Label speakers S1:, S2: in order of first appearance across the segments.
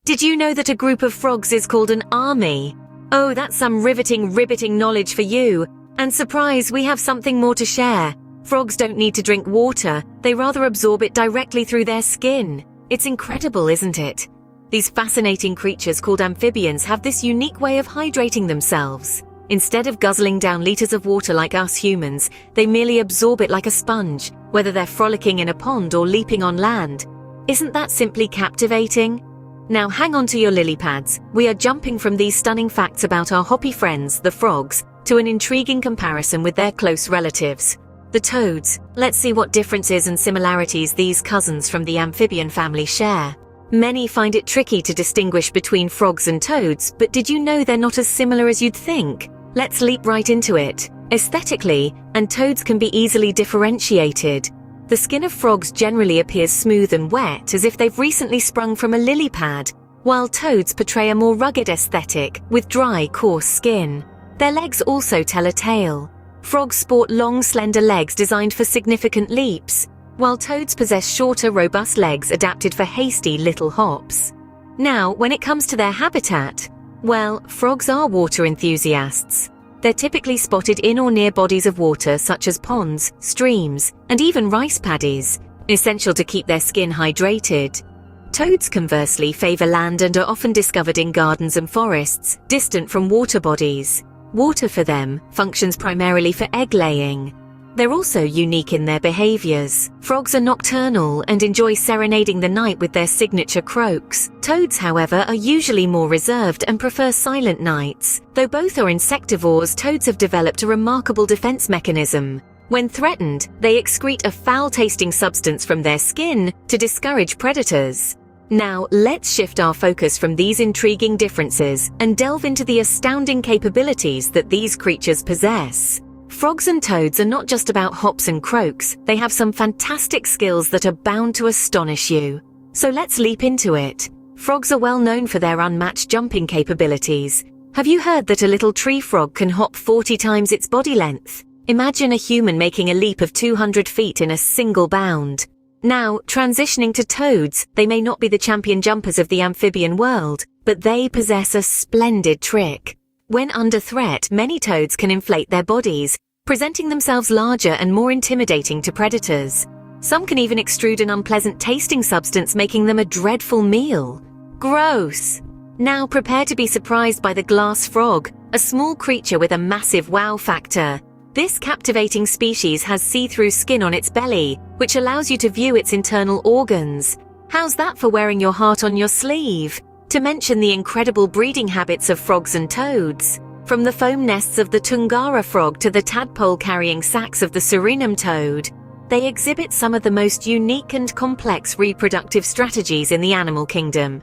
S1: Did you know that a group of frogs is called an army? Oh, that's some riveting knowledge for you. And surprise, we have something more to share. Frogs don't need to drink water, they rather absorb it directly through their skin. It's incredible, isn't it? These fascinating creatures called amphibians have this unique way of hydrating themselves. Instead of guzzling down liters of water like us humans, they merely absorb it like a sponge, whether they're frolicking in a pond or leaping on land. Isn't that simply captivating? Now hang on to your lily pads. We are jumping from these stunning facts about our hoppy friends, the frogs, to an intriguing comparison with their close relatives, the toads. Let's see what differences and similarities these cousins from the amphibian family share. Many find it tricky to distinguish between frogs and toads, but did you know they're not as similar as you'd think? Let's leap right into it. Aesthetically, and toads can be easily differentiated. The skin of frogs generally appears smooth and wet, as if they've recently sprung from a lily pad, while toads portray a more rugged aesthetic, with dry, coarse skin. Their legs also tell a tale. Frogs sport long, slender legs designed for significant leaps, while toads possess shorter, robust legs adapted for hasty little hops. Now, when it comes to their habitat, well, frogs are water enthusiasts. They're typically spotted in or near bodies of water such as ponds, streams, and even rice paddies, essential to keep their skin hydrated. Toads, conversely, favor land and are often discovered in gardens and forests, distant from water bodies. Water for them functions primarily for egg laying. They're also unique in their behaviors. Frogs are nocturnal and enjoy serenading the night with their signature croaks. Toads, however, are usually more reserved and prefer silent nights. Though both are insectivores, toads have developed a remarkable defense mechanism. When threatened, they excrete a foul-tasting substance from their skin to discourage predators. Now, let's shift our focus from these intriguing differences and delve into the astounding capabilities that these creatures possess. Frogs and toads are not just about hops and croaks, they have some fantastic skills that are bound to astonish you. So let's leap into it. Frogs are well known for their unmatched jumping capabilities. Have you heard that a little tree frog can hop 40 times its body length? Imagine a human making a leap of 200 feet in a single bound. Now, transitioning to toads, they may not be the champion jumpers of the amphibian world, but they possess a splendid trick. When under threat, many toads can inflate their bodies, presenting themselves larger and more intimidating to predators. Some can even extrude an unpleasant tasting substance, making them a dreadful meal. Gross! Now prepare to be surprised by the glass frog, a small creature with a massive wow factor. This captivating species has see-through skin on its belly, which allows you to view its internal organs. How's that for wearing your heart on your sleeve? To mention the incredible breeding habits of frogs and toads. From the foam nests of the Tungara frog to the tadpole-carrying sacs of the Suriname toad, they exhibit some of the most unique and complex reproductive strategies in the animal kingdom.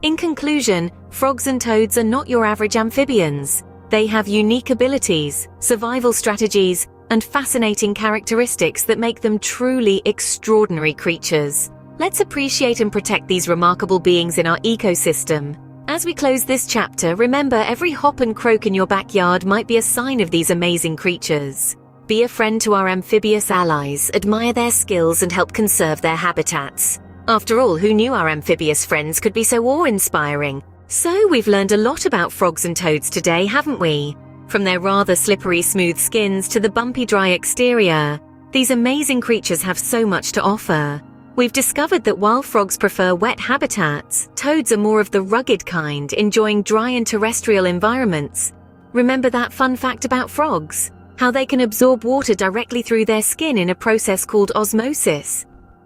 S1: In conclusion, frogs and toads are not your average amphibians. They have unique abilities, survival strategies, and fascinating characteristics that make them truly extraordinary creatures. Let's appreciate and protect these remarkable beings in our ecosystem. As we close this chapter, remember every hop and croak in your backyard might be a sign of these amazing creatures. Be a friend to our amphibious allies, admire their skills, and help conserve their habitats. After all, who knew our amphibious friends could be so awe-inspiring? So we've learned a lot about frogs and toads today, haven't we? From their rather slippery smooth skins to the bumpy dry exterior, these amazing creatures have so much to offer. We've discovered that while frogs prefer wet habitats, toads are more of the rugged kind, enjoying dry and terrestrial environments. Remember that fun fact about frogs? How they can absorb water directly through their skin in a process called osmosis.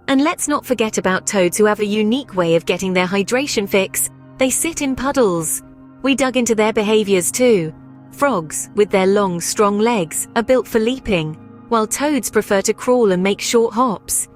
S1: And let's not forget about toads, who have a unique way of getting their hydration fix. They sit in puddles. We dug into their behaviors too. Frogs, with their long, strong legs, are built for leaping, while toads prefer to crawl and make short hops.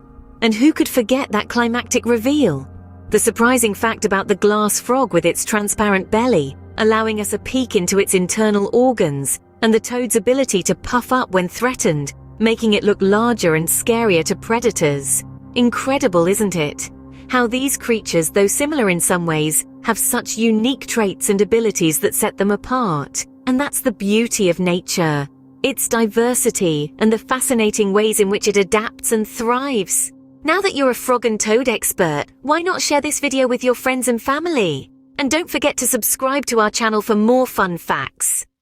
S1: And who could forget that climactic reveal? The surprising fact about the glass frog with its transparent belly, allowing us a peek into its internal organs, and the toad's ability to puff up when threatened, making it look larger and scarier to predators. Incredible, isn't it? How these creatures, though similar in some ways, have such unique traits and abilities that set them apart. And that's the beauty of nature. Its diversity and the fascinating ways in which it adapts and thrives. Now that you're a frog and toad expert, why not share this video with your friends and family? And don't forget to subscribe to our channel for more fun facts.